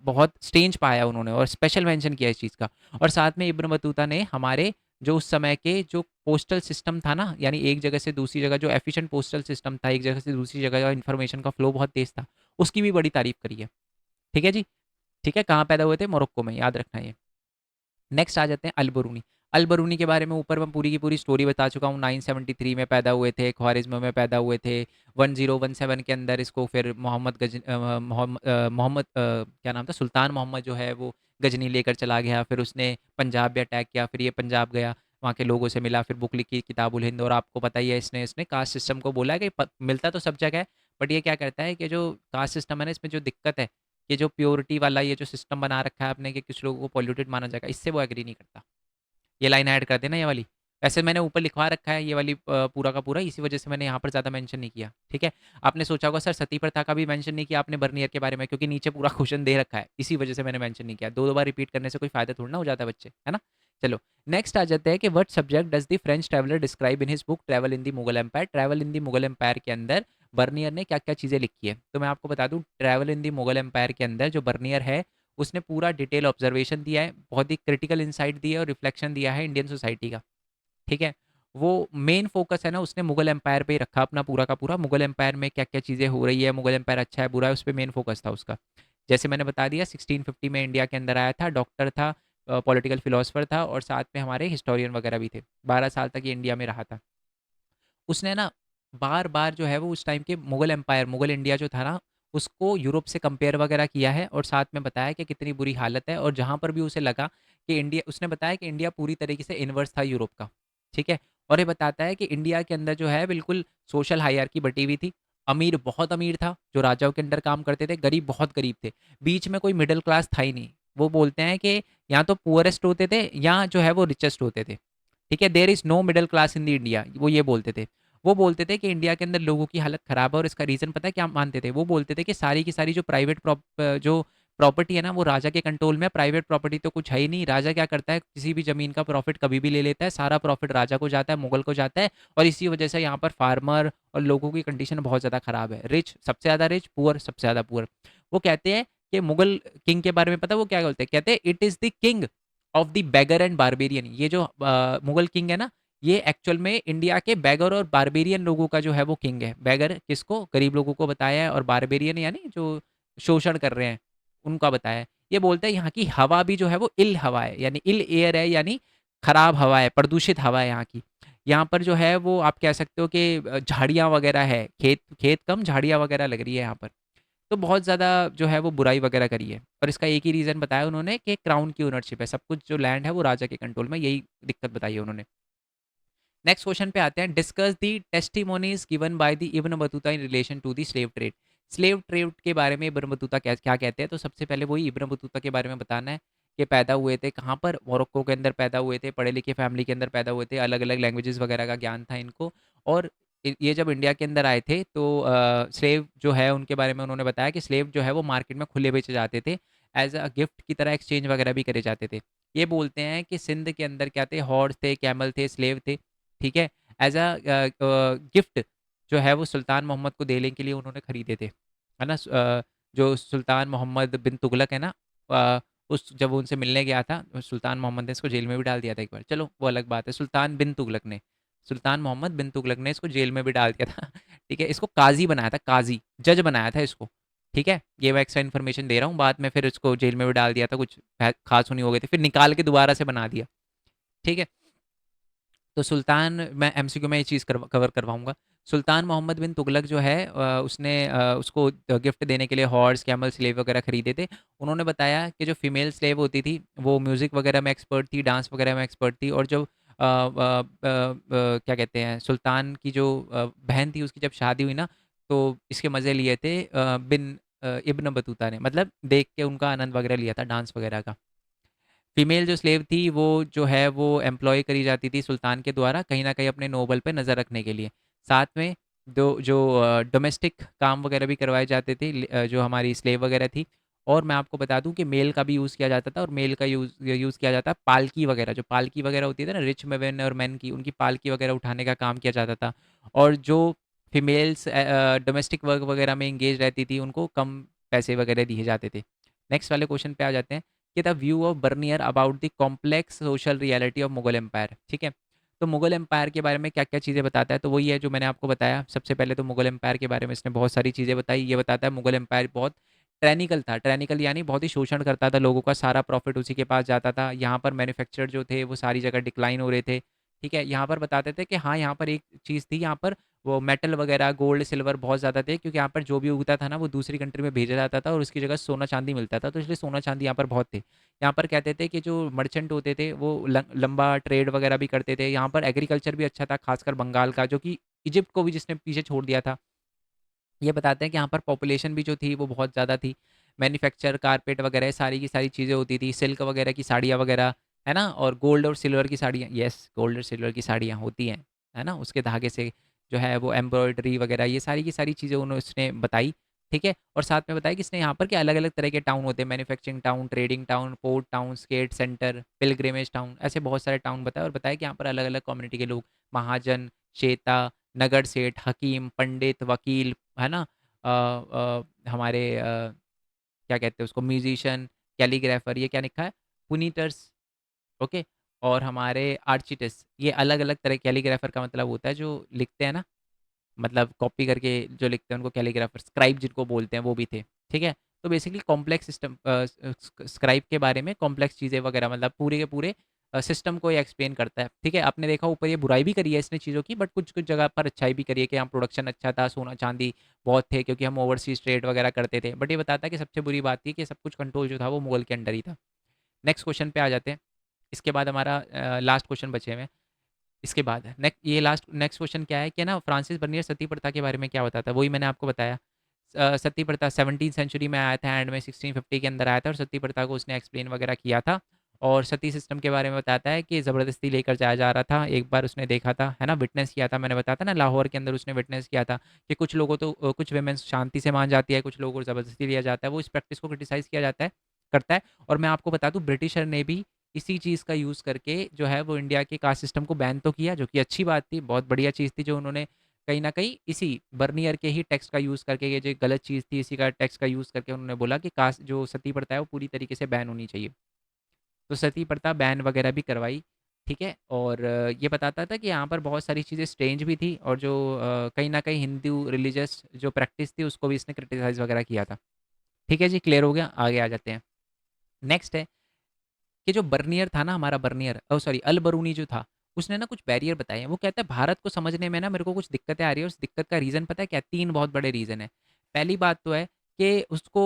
बहुत स्ट्रेंज पाया उन्होंने और स्पेशल मेंशन किया इस चीज़ का। और साथ में इब्न बतूता ने हमारे जो उस समय के जो पोस्टल सिस्टम था ना, यानी एक जगह से दूसरी जगह जो एफिशिएंट पोस्टल सिस्टम था, एक जगह से दूसरी जगह का इन्फॉर्मेशन का फ्लो बहुत तेज़ था, उसकी भी बड़ी तारीफ़ करी है। ठीक है जी? ठीक है, कहाँ पैदा हुए थे? मोरक्को में, याद रखना ये। नेक्स्ट आ जाते हैं अल-बरूनी। अल-बरूनी के बारे में ऊपर मैं पूरी की पूरी स्टोरी बता चुका हूँ। 973 में पैदा हुए थे, ख्वारिज़्म में पैदा हुए थे। 1017 के अंदर इसको फिर क्या नाम था? सुल्तान मोहम्मद जो है वो गजनी लेकर चला गया। फिर उसने पंजाब पे अटैक किया, फिर ये पंजाब गया, वहाँ के लोगों से मिला, फिर बुक लिखी किताबुल हिंद। और आपको पता ही है, इसने इसने कास्ट सिस्टम को बोला है कि मिलता तो सब जगह है, बट ये क्या करता है कि जो कास्ट सिस्टम है ना, इसमें जो दिक्कत है, ये जो प्योरिटी वाला ये जो सिस्टम बना रखा है आपने कि कुछ लोगों को पॉल्यूटेड माना जाएगा, इससे वो एग्री नहीं करता। ये लाइन ऐड कर देना, ये वाली। वैसे मैंने ऊपर लिखवा रखा है ये वाली पूरा का पूरा, इसी वजह से मैंने यहाँ पर ज़्यादा मेंशन नहीं किया। ठीक है? आपने सोचा होगा सर सती प्रथा का भी मेंशन नहीं किया आपने बर्नियर के बारे में, क्योंकि नीचे पूरा क्वेश्चन दे रखा है, इसी वजह से मैंने मेंशन नहीं किया। दो दो बार रिपीट करने से कोई फायदा थोड़ा ना हो जाता है बच्चे, है ना? चलो, नेक्स्ट आ जाते हैं कि what subject does the French traveller describe in his book travel in the Mughal empire. Travel in the Mughal empire के अंदर बर्नियर ने क्या क्या चीज़ें लिखी है, तो मैं आपको बता दूं, travel in the Mughal empire के अंदर जो बर्नियर है उसने पूरा डिटेल ऑब्जर्वेशन दिया है, बहुत ही क्रिटिकल इंसाइट दिया है और रिफ्लेक्शन दिया है इंडियन सोसाइटी का। ठीक है? वो मेन फ़ोकस है ना, उसने मुगल एम्पायर पे ही रखा अपना पूरा का पूरा। मुगल एम्पायर में क्या-क्या चीज़ें हो रही है, मुगल एम्पायर अच्छा है, बुरा है, उस पे मेन फ़ोकस था उसका। जैसे मैंने बता दिया 1650 में इंडिया के अंदर आया था, डॉक्टर था, पॉलिटिकल फिलोसोफर था, और साथ में हमारे हिस्टोरियन वगैरह भी थे। 12 साल तक ये इंडिया में रहा था। उसने ना बार-बार जो है वो उस टाइम के मुगल एम्पायर, मुगल इंडिया जो था ना, उसको यूरोप से कंपेयर वगैरह किया है, और साथ में बताया कि कितनी बुरी हालत है, और जहाँ पर भी उसे लगा कि इंडिया, उसने बताया कि इंडिया पूरी तरीके से इन्वर्स था यूरोप का। ठीक है? और ये बताता है कि इंडिया के अंदर जो है बिल्कुल सोशल हायरार्की बटी हुई थी। अमीर बहुत अमीर था, जो राजाओं के अंडर काम करते थे, गरीब बहुत गरीब थे। बीच में कोई मिडल क्लास था ही नहीं। वो बोलते हैं कि या तो पुअरेस्ट होते थे या जो है वो रिचेस्ट होते थे। ठीक है? There is no middle class in the India, वो ये बोलते थे। वो बोलते थे कि इंडिया के अंदर लोगों की हालत ख़राब है, और इसका रीज़न पता है क्या मानते थे? वो बोलते थे कि सारी की सारी जो जो प्रॉपर्टी है ना, वो राजा के कंट्रोल में है, प्राइवेट प्रॉपर्टी तो कुछ है ही नहीं। राजा क्या करता है, किसी भी ज़मीन का प्रॉफ़िट कभी भी ले लेता है, सारा प्रॉफ़िट राजा को जाता है, मुगल को जाता है, और इसी वजह से यहाँ पर फार्मर और लोगों की कंडीशन बहुत ज़्यादा ख़राब है। रिच सबसे ज़्यादा रिच, पुअर सबसे ज़्यादा पुअर। वो कहते हैं कि मुगल किंग के बारे में पता है वो क्या बोलते हैं? कहते हैं it is the king of the beggar and barbarian. ये जो मुगल किंग है ना, ये एक्चुअल में इंडिया के बैगर और बारबेरियन लोगों का जो है वो किंग है। बैगर किसको? गरीब लोगों को बताया है, और बारबेरियन यानी जो शोषण कर रहे हैं, उनका बताया है। ये बोलते हैं यहाँ की हवा भी जो है वो इल हवा है, यानी इल एयर है, यानी खराब हवा है, प्रदूषित हवा है यहाँ की। यहाँ पर जो है वो आप कह सकते हो कि झाड़ियाँ वगैरह है, खेत खेत कम झाड़ियाँ वगैरह लग रही है यहाँ पर। तो बहुत ज़्यादा जो है वो बुराई वगैरह करी है, और इसका एक ही रीज़न बताया उन्होंने कि क्राउन की ओनरशिप है, सब कुछ जो लैंड है वो राजा के कंट्रोल में, यही दिक्कत बताई है उन्होंने। नेक्स्ट क्वेश्चन पे आते हैं, discuss the testimonies given by the Ibn Battuta in relation to the slave trade. Slave trade के बारे में इब्न बतूता क्या क्या कहते हैं, तो सबसे पहले वही इब्न बतूता के बारे में बताना है कि पैदा हुए थे कहाँ पर, मोरक्को के अंदर पैदा हुए थे, पढ़े लिखे फैमिली के अंदर पैदा हुए थे, अलग अलग लैंग्वेजेस वगैरह का ज्ञान था इनको। और ये जब इंडिया के अंदर आए थे तो स्लेव जो है उनके बारे में उन्होंने बताया कि स्लेव जो है वो मार्केट में खुले बेचे जाते थे, एज अ गिफ्ट की तरह एक्सचेंज वगैरह भी करे जाते थे। ये बोलते हैं कि सिंध के अंदर क्या थे, हॉर्स थे, कैमल थे, स्लेव थे, ठीक है, एज अ गिफ्ट जो है वो सुल्तान मोहम्मद को देने के लिए उन्होंने खरीदे थे, है ना। जो सुल्तान मोहम्मद बिन तुगलक है ना, अ, उस जब वो उनसे मिलने गया था सुल्तान मोहम्मद ने इसको जेल में भी डाल दिया था एक बार, चलो वो अलग बात है। सुल्तान मोहम्मद बिन तुगलक ने इसको जेल में भी डाल दिया था ठीक है, इसको काजी बनाया था, काजी जज बनाया था इसको, ठीक है। ये मैं एक्स्ट्रा इन्फॉर्मेशन दे रहा हूँ, बाद में फिर इसको जेल में भी डाल दिया था, कुछ खास नहीं हो गई थी, फिर निकाल के दोबारा से बना दिया, ठीक है। तो सुल्तान, मैं एमसीक्यू में ये चीज़ कवर करवाऊंगा। सुल्तान मोहम्मद बिन तुगलक जो है उसने उसको गिफ्ट देने के लिए हॉर्स, कैमल, स्लेव वगैरह खरीदे थे। उन्होंने बताया कि जो फीमेल स्लेव होती थी वो म्यूज़िक वगैरह में एक्सपर्ट थी, डांस वगैरह में एक्सपर्ट थी, और जो क्या कहते हैं, सुल्तान की जो बहन थी उसकी जब शादी हुई ना, तो इसके मज़े लिए थे इब्न बतूता ने, मतलब देख के उनका आनंद वगैरह लिया था डांस वगैरह का। फीमेल जो स्लेव थी वो जो है वो एम्प्लॉय करी जाती थी सुल्तान के द्वारा कहीं ना कहीं अपने नोबल पे नज़र रखने के लिए। साथ में दो जो डोमेस्टिक काम वगैरह भी करवाए जाते थे, जो हमारी स्लेव वगैरह थी। और मैं आपको बता दूं कि मेल का भी यूज़ किया जाता था, और मेल का यूज़ किया जाता है पालकी वगैरह, जो पालकी वगैरह होती थी ना रिच मेन और मैन की, उनकी पालकी वगैरह उठाने का काम किया जाता था। और जो फीमेल्स डोमेस्टिक वर्क वगैरह में इंगेज रहती थी उनको कम पैसे वगैरह दिए जाते थे। नेक्स्ट वाले क्वेश्चन पे आ जाते हैं कि the view of Bernier about the complex social reality of Mughal empire, ठीक है। तो मुगल एम्पायर के बारे में क्या क्या चीज़ें बताता है, तो वही है जो मैंने आपको बताया। सबसे पहले तो मुगल एम्पायर के बारे में इसने बहुत सारी चीज़ें बताई। ये बताता है मुगल एम्पायर बहुत ट्रैनिकल था, ट्रैनिकल यानी बहुत ही शोषण करता था लोगों का, सारा प्रॉफिट उसी के पास जाता था। यहाँ पर मैन्युफैक्चर जो थे वो सारी जगह डिक्लाइन हो रहे थे, ठीक है। यहाँ पर बताते थे कि हाँ यहाँ पर एक चीज़ थी, यहाँ पर वो मेटल वगैरह गोल्ड सिल्वर बहुत ज़्यादा थे, क्योंकि यहाँ पर जो भी उगता था ना वो दूसरी कंट्री में भेजा जाता था और उसकी जगह सोना चांदी मिलता था, तो इसलिए सोना चांदी यहाँ पर बहुत थे। यहाँ पर कहते थे कि जो मर्चेंट होते थे वो लंबा ट्रेड वगैरह भी करते थे। यहाँ पर एग्रीकल्चर भी अच्छा था, खासकर बंगाल का, जो कि इजिप्ट को भी जिसने पीछे छोड़ दिया था। ये बताते हैं कि यहाँ पर पॉपुलेशन भी जो थी वो बहुत ज़्यादा थी। मैन्युफैक्चर, कारपेट वगैरह सारी की सारी चीज़ें होती थी, सिल्क वगैरह की साड़ियाँ वगैरह, है ना। और गोल्ड और सिल्वर की साड़ियाँ, यस गोल्ड और सिल्वर की साड़ियाँ होती हैं, है ना, उसके धागे से जो है वो एम्ब्रॉयडरी वगैरह, ये सारी की सारी चीज़ें उन्होंने उसने बताई, ठीक है। और साथ में बताया कि इसने यहाँ पर के अलग अलग तरह के टाउन होते हैं, manufacturing town, trading town, port town, skate centre, pilgrimage town, ऐसे बहुत सारे टाउन बताए। और बताया कि यहाँ पर अलग अलग कम्युनिटी के लोग, महाजन, शेता, नगर सेठ, हकीम, पंडित, वकील, है ना, हमारे क्या कहते हैं उसको, म्यूजिशियन, कैलीग्राफर, ये क्या लिखा है, पुनीटर्स, ओके। और हमारे आर्चिटेस, ये अलग अलग तरह, कैलीग्राफर का मतलब होता है जो लिखते हैं ना, मतलब कॉपी करके जो लिखते हैं उनको कैलीग्राफर, स्क्राइब जिनको बोलते हैं वो भी थे, ठीक है। तो बेसिकली कॉम्प्लेक्स सिस्टम, स्क्राइब के बारे में कॉम्प्लेक्स चीज़ें वगैरह, मतलब पूरे के पूरे सिस्टम को ये एक्सप्लेन करता है, ठीक है। आपने देखा ऊपर ये बुराई भी करी है इसने चीज़ों की, बट कुछ कुछ जगह पर अच्छाई भी करी है कि यहाँ प्रोडक्शन अच्छा था, सोना चांदी बहुत थे, क्योंकि हम ओवरसीज ट्रेड वगैरह करते थे। बट ये बताता है कि सबसे बुरी बात थी कि सब कुछ कंट्रोल जो था वो मुगल के अंडर ही था। नेक्स्ट क्वेश्चन पे आ जाते हैं। इसके बाद हमारा लास्ट क्वेश्चन बचे हुए हैं। इसके बाद नेक्स्ट क्वेश्चन क्या है कि ना, फ्रांसिस बर्नियर सती प्रथा के बारे में क्या बताता है, वही मैंने आपको बताया। सती प्रथा 17वीं सेंचुरी में आया था, एंड में 1650 के अंदर आया था, और सती प्रथा को उसने एक्सप्लेन वगैरह किया था। और सती सिस्टम के बारे में बताता है कि ज़बरदस्ती लेकर जाया जा रहा था, एक बार उसने देखा था, है ना, विटनेस किया था, मैंने बताया था ना, लाहौर के अंदर उसने विटनेस किया था कि कुछ लोगों तो कुछ वेमेन शांति से मान जाती है, कुछ लोगों को ज़बरदस्ती लिया जाता है, वो इस प्रैक्टिस को क्रिटिसाइज़ किया जाता है, करता है। और मैं आपको बता दूं ब्रिटिशर ने भी इसी चीज़ का यूज़ करके जो है वो इंडिया के कास्ट सिस्टम को बैन तो किया, जो कि अच्छी बात थी, बहुत बढ़िया चीज़ थी जो उन्होंने कहीं न कहीं इसी बर्नियर के ही टेक्स्ट का यूज़ करके, ये जो गलत चीज़ थी इसी का टेक्स्ट का यूज़ करके उन्होंने बोला कि कास्ट जो सती प्रथा है वो पूरी तरीके से बैन होनी चाहिए। तो सती प्रथा बैन वगैरह भी करवाई, ठीक है। और ये बताता था कि यहाँ पर बहुत सारी चीज़ें स्ट्रेंज भी थी, और जो कहीं न कहीं हिंदू रिलीजियस जो प्रैक्टिस थी उसको भी इसने क्रिटिसाइज़ वगैरह किया था। ठीक है जी, क्लियर हो गया? आगे आ जाते हैं। नेक्स्ट है कि जो बर्नियर था ना हमारा, बर्नियर सॉरी अल बरूनी जो था, उसने ना कुछ बैरियर बताए हैं। वो कहता है भारत को समझने में ना मेरे को कुछ दिक्कतें आ रही है, उस दिक्कत का रीज़न पता है क्या? 3 बहुत बड़े रीज़न है। पहली बात तो है कि उसको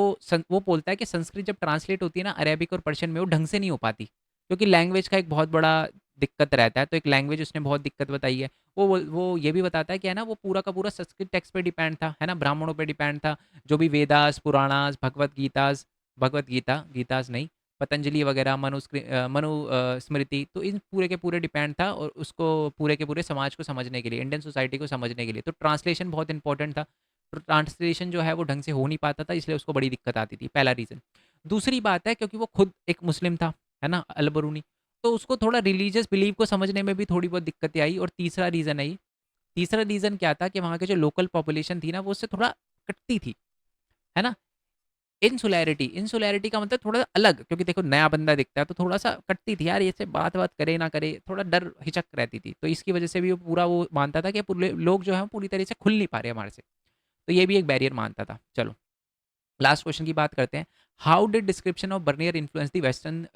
वो बोलता है कि संस्कृत जब ट्रांसलेट होती है ना अरेबिक और पर्शियन में, वो ढंग से नहीं हो पाती, क्योंकि लैंग्वेज का एक बहुत बड़ा दिक्कत रहता है, तो एक लैंग्वेज उसने बहुत दिक्कत बताई है। वो ये भी बताता है कि है ना, वो पूरा का पूरा संस्कृत टेक्स्ट पे डिपेंड था, है ना, ब्राह्मणों पे डिपेंड था। जो भी वेदास, पुराणास, भगवत गीता, गीतास नहीं, पतंजलि वगैरह, स्मृति, तो इन पूरे के पूरे डिपेंड था, और उसको पूरे के पूरे समाज को समझने के लिए, इंडियन सोसाइटी को समझने के लिए, तो ट्रांसलेशन बहुत इंपॉर्टेंट था। तो ट्रांसलेशन जो है वो ढंग से हो नहीं पाता था, इसलिए उसको बड़ी दिक्कत आती थी, पहला रीज़न। दूसरी बात है, क्योंकि वो खुद एक मुस्लिम था, है ना, अल बरूनी, तो उसको थोड़ा रिलीजियस बिलीव को समझने में भी थोड़ी बहुत दिक्कतें आई। और तीसरा रीज़न है ये, तीसरा रीज़न क्या था कि वहाँ के जो लोकल पॉपुलेशन थी ना, वो उससे थोड़ा कटती थी, है ना। इनसुलैरिटी, इनसुलैरिटी का मतलब थोड़ा अलग, क्योंकि देखो नया बंदा दिखता है तो थोड़ा-सा कटती थी यार, ये से बात-वात करे ना करे, थोड़ा डर हिचक रहती थी। तो इसकी वजह से भी वो पूरा वो मानता था कि पूरे लोग जो हैं वो पूरी तरह से खुल नहीं पा रहे हमारे से। तो ये भी एक बैरियर मानता था। चलो, लास्ट क्वेश्चन की बात करते हैं। How did description of Bernier influence the western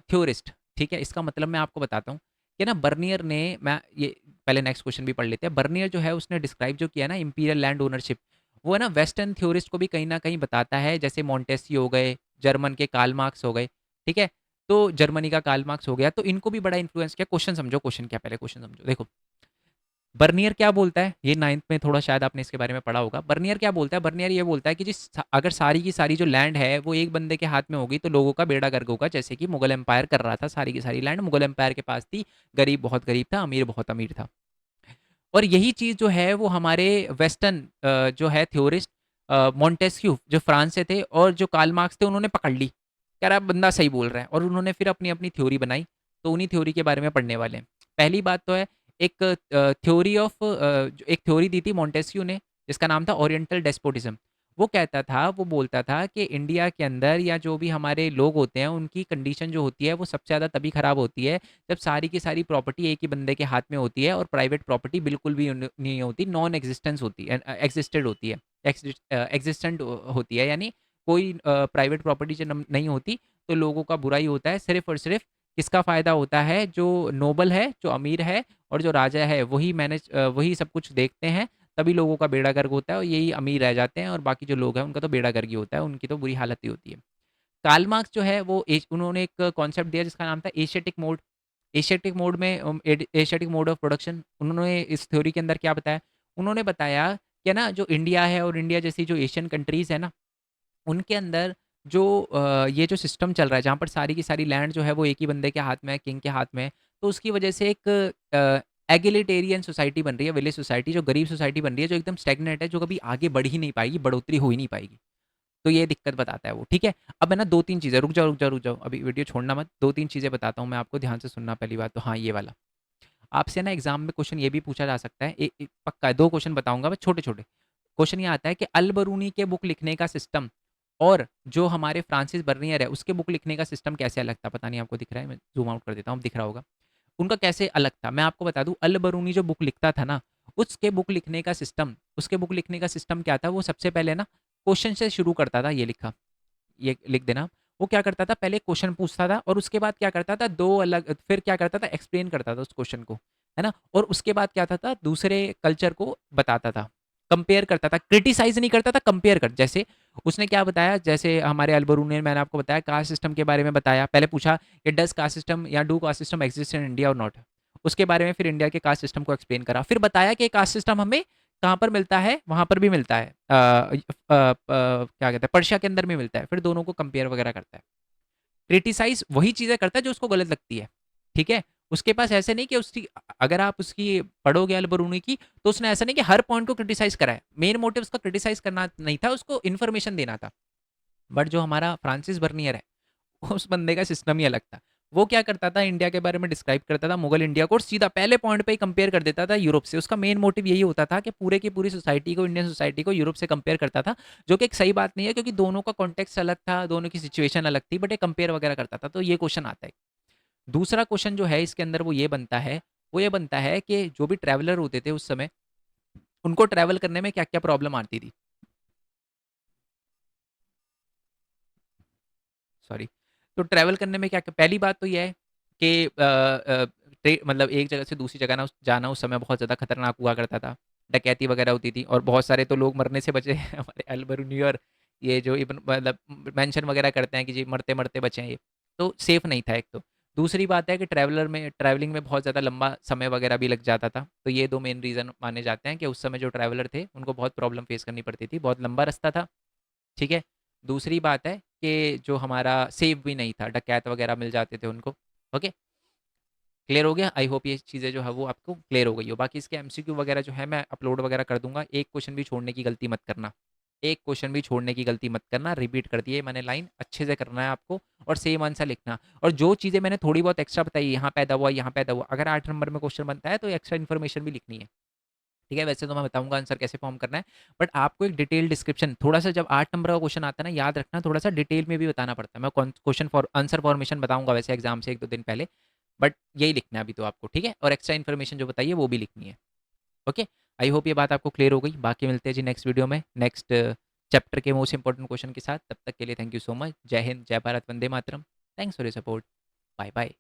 theorist? ठीक है, इसका मतलब मैं आपको बताता हूँ कि ना, बर्नियर ने, मैं ये पहले नेक्स्ट क्वेश्चन भी पढ़ लेते हैं। बर्नियर जो है उसने डिस्क्राइब जो किया ना इंपीरियल लैंड ओनरशिप, वो है ना वेस्टर्न थ्योरिस्ट को भी कहीं ना कहीं बताता है, जैसे मोंटेस्क्यू हो गए, जर्मन के कार्ल मार्क्स हो गए, ठीक है, तो जर्मनी का कार्ल मार्क्स हो गया, तो इनको भी बड़ा इन्फ्लुएंस किया। क्वेश्चन समझो, क्वेश्चन क्या, पहले क्वेश्चन समझो। देखो, बर्नियर क्या बोलता है, ये नाइन्थ में थोड़ा शायद आपने इसके बारे में पढ़ा होगा। बर्नियर क्या बोलता है, बर्नियर ये बोलता है कि जिस अगर सारी की सारी जो लैंड है वो एक बंदे के हाथ में होगी तो लोगों का बेड़ा गर्क होगा, जैसे कि मुगल एम्पायर कर रहा था। सारी की सारी लैंड मुगल एम्पायर के पास थी, गरीब बहुत गरीब था, अमीर बहुत अमीर था। और यही चीज़ जो है वो हमारे वेस्टर्न जो है थ्योरिस्ट, मोंटेस्क्यू जो फ्रांस से थे, और जो कार्ल मार्क्स थे, उन्होंने पकड़ ली, कह रहा बंदा सही बोल रहा है, और उन्होंने फिर अपनी अपनी थ्योरी बनाई। तो उन्हीं थ्योरी के बारे में पढ़ने वाले हैं। पहली बात तो है, एक थ्योरी ऑफ एक थ्योरी दी थी मोंटेस्क्यू ने, जिसका नाम था ओरिएंटल डेस्पोटिज्म। वो कहता था, वो बोलता था कि इंडिया के अंदर या जो भी हमारे लोग होते हैं, उनकी कंडीशन जो होती है वो सबसे ज़्यादा तभी खराब होती है जब सारी की सारी प्रॉपर्टी एक ही बंदे के हाथ में होती है, और प्राइवेट प्रॉपर्टी बिल्कुल भी नहीं होती, नॉन एग्जिस्टेंस होती है, एग्जिस्टेड होती है, एग्जिस्टेंट होती है, यानी कोई प्राइवेट प्रॉपर्टी जब नहीं होती, तो लोगों का बुरा ही होता है। सिर्फ और सिर्फ किसका फ़ायदा होता है, जो नोबल है, जो अमीर है, और जो राजा है, वही सब कुछ देखते हैं, तभी लोगों का बेड़ा गर्क होता है, और यही अमीर रह जाते हैं, और बाकी जो लोग हैं उनका तो बेड़ा गर्क ही होता है, उनकी तो बुरी हालत ही होती है। कार्ल मार्क्स जो है वो उन्होंने एक कॉन्सेप्ट दिया जिसका नाम था एशियाटिक मोड। एशियाटिक मोड में एशियाटिक मोड ऑफ प्रोडक्शन, उन्होंने इस थ्योरी के अंदर क्या बताया, उन्होंने बताया कि ना, जो इंडिया है और इंडिया जैसी जो एशियन कंट्रीज़ है ना, उनके अंदर जो ये जो सिस्टम चल रहा है, जहाँ पर सारी की सारी लैंड जो है वो एक ही बंदे के हाथ में है, किंग के हाथ में है, तो उसकी वजह से एक एगिलिटेरियन सोसाइटी बन रही है, विलेज सोसाइटी, जो गरीब सोसाइटी बन रही है, जो एकदम स्टैग्नेट है, जो कभी आगे बढ़ ही नहीं पाएगी, बढ़ोतरी हो ही नहीं पाएगी। तो ये दिक्कत बताता है वो, ठीक है। अब है ना, दो तीन चीज़ें, रुक जाओ, अभी वीडियो छोड़ना मत, दो तीन चीज़ें बताता हूँ मैं आपको, ध्यान से सुनना। पहली बात तो हाँ, ये वाला आपसे ना एग्जाम में क्वेश्चन ये भी पूछा जा सकता है, पक्का है, दो क्वेश्चन बताऊंगा बस, छोटे छोटे क्वेश्चन। ये आता है कि अल बरूनी के बुक लिखने का सिस्टम और जो हमारे फ्रांसिस बर्नियर है उसके बुक लिखने का सिस्टम कैसे अलग था। पता नहीं आपको दिख रहा है, मैं जूम आउट कर देता हूँ, दिख रहा होगा। उनका कैसे अलग था, मैं आपको बता दूं। अल बरूनी जो बुक लिखता था ना, उसके बुक लिखने का सिस्टम क्या था, वो सबसे पहले ना क्वेश्चन से शुरू करता था। ये लिख देना। वो क्या करता था, पहले क्वेश्चन पूछता था, और उसके बाद क्या करता था, दो अलग, फिर क्या करता था, एक्सप्लेन करता था उस क्वेश्चन को, है ना। और उसके बाद क्या था, दूसरे कल्चर को बताता था, कंपेयर करता था, क्रिटिसाइज नहीं करता था, कंपेयर कर। जैसे उसने क्या बताया, जैसे हमारे अलबरून ने, मैंने आपको बताया कास्ट सिस्टम के बारे में बताया, पहले पूछा कि डज कास्ट सिस्टम या do caste system exist in India और नॉट। उसके बारे में फिर इंडिया के कास्ट सिस्टम को एक्सप्लेन करा, फिर बताया कि कास्ट सिस्टम हमें कहाँ पर मिलता है, वहाँ पर भी मिलता है, क्या कहते हैं, पर्शिया के अंदर भी मिलता है। फिर दोनों को कंपेयर वगैरह करता है, क्रिटिसाइज वही चीज़ें करता है जो उसको गलत लगती है, ठीक है। उसके पास ऐसे नहीं कि उसकी, अगर आप उसकी पढ़ोगे अलबरूनी की, तो उसने ऐसा नहीं कि हर पॉइंट को क्रिटिसाइज करा है। मेन मोटिव उसका क्रिटिसाइज करना नहीं था, उसको इन्फॉर्मेशन देना था। बट जो हमारा फ्रांसिस बर्नियर है, उस बंदे का सिस्टम ही अलग था। वो क्या करता था, इंडिया के बारे में डिस्क्राइब करता था, मुगल इंडिया को, और सीधा पहले पॉइंट पे ही कंपेयर कर देता था यूरोप से। उसका मेन मोटिव यही होता था कि पूरे की पूरी सोसाइटी को, इंडियन सोसाइटी को यूरोप से कंपेयर करता था, जो कि एक सही बात नहीं है, क्योंकि दोनों का कॉन्टेक्स्ट अलग था, दोनों की सिचुएशन अलग थी, बट ये कंपेयर वगैरह करता था। तो ये क्वेश्चन आता है। दूसरा क्वेश्चन जो है इसके अंदर, वो ये बनता है कि जो भी ट्रैवलर होते थे उस समय, उनको ट्रैवल करने में क्या क्या प्रॉब्लम आती थी। सॉरी। तो ट्रैवल करने में क्या क्या, पहली बात तो ये है कि मतलब एक जगह से दूसरी जगह ना जाना उस समय बहुत ज़्यादा खतरनाक हुआ करता था। डकैती वगैरह होती थी, और बहुत सारे तो लोग मरने से बचे हैं हमारे अलबरूनी, और ये जो इवन मतलब मेंशन वगैरह करते हैं कि जी मरते मरते बचे हैं ये, तो सेफ नहीं था एक तो। दूसरी बात है कि ट्रैवलिंग में बहुत ज़्यादा लंबा समय वगैरह भी लग जाता था, तो ये 2 मेन रीज़न माने जाते हैं कि उस समय जो ट्रैवलर थे, उनको बहुत प्रॉब्लम फेस करनी पड़ती थी, बहुत लंबा रास्ता था, ठीक है? दूसरी बात है कि जो हमारा सेफ भी नहीं था, डकैत वगैरह मिल जाते थे उनको, ओके? क्लियर हो गया? आई होप ये चीज़ें जो है वो आपको क्लियर हो गई हो। बाकी इसके एमसीक्यू वगैरह जो है मैं अपलोड वगैरह कर दूँगा, एक क्वेश्चन भी छोड़ने की गलती मत करना। एक क्वेश्चन भी छोड़ने की गलती मत करना, रिपीट कर दिए मैंने लाइन, अच्छे से करना है आपको और सेम आंसर लिखना। और जो चीज़ें मैंने थोड़ी बहुत एक्स्ट्रा बताई, यहाँ पैदा हुआ, यहाँ पैदा हुआ, अगर 8 नंबर में क्वेश्चन बनता है तो एक्स्ट्रा इन्फॉर्मेशन भी लिखनी है, ठीक है? वैसे तो मैं बताऊँगा आंसर कैसे फॉर्म करना है, बट आपको एक डिटेल डिस्क्रिप्शन थोड़ा-सा, जब 8 नंबर का क्वेश्चन आता है ना, याद रखना थोड़ा-सा डिटेल में भी बताना पड़ता है। मैं क्वेश्चन फॉर आंसर फॉर्मेशन बताऊँगा वैसे एग्ज़ाम से 1-2 दिन पहले, बट यही लिखना है अभी तो आपको, ठीक है? और एक्स्ट्रा इन्फॉर्मेशन जो बताई है वो भी लिखनी है, ओके? आई होप ये बात आपको क्लियर हो गई। बाकी मिलते हैं जी नेक्स्ट वीडियो में, नेक्स्ट चैप्टर के मोस्ट इंपोर्टेंट क्वेश्चन के साथ। तब तक के लिए थैंक यू सो मच। जय हिंद, जय भारत, वंदे मातरम। Thanks for your support. Bye bye.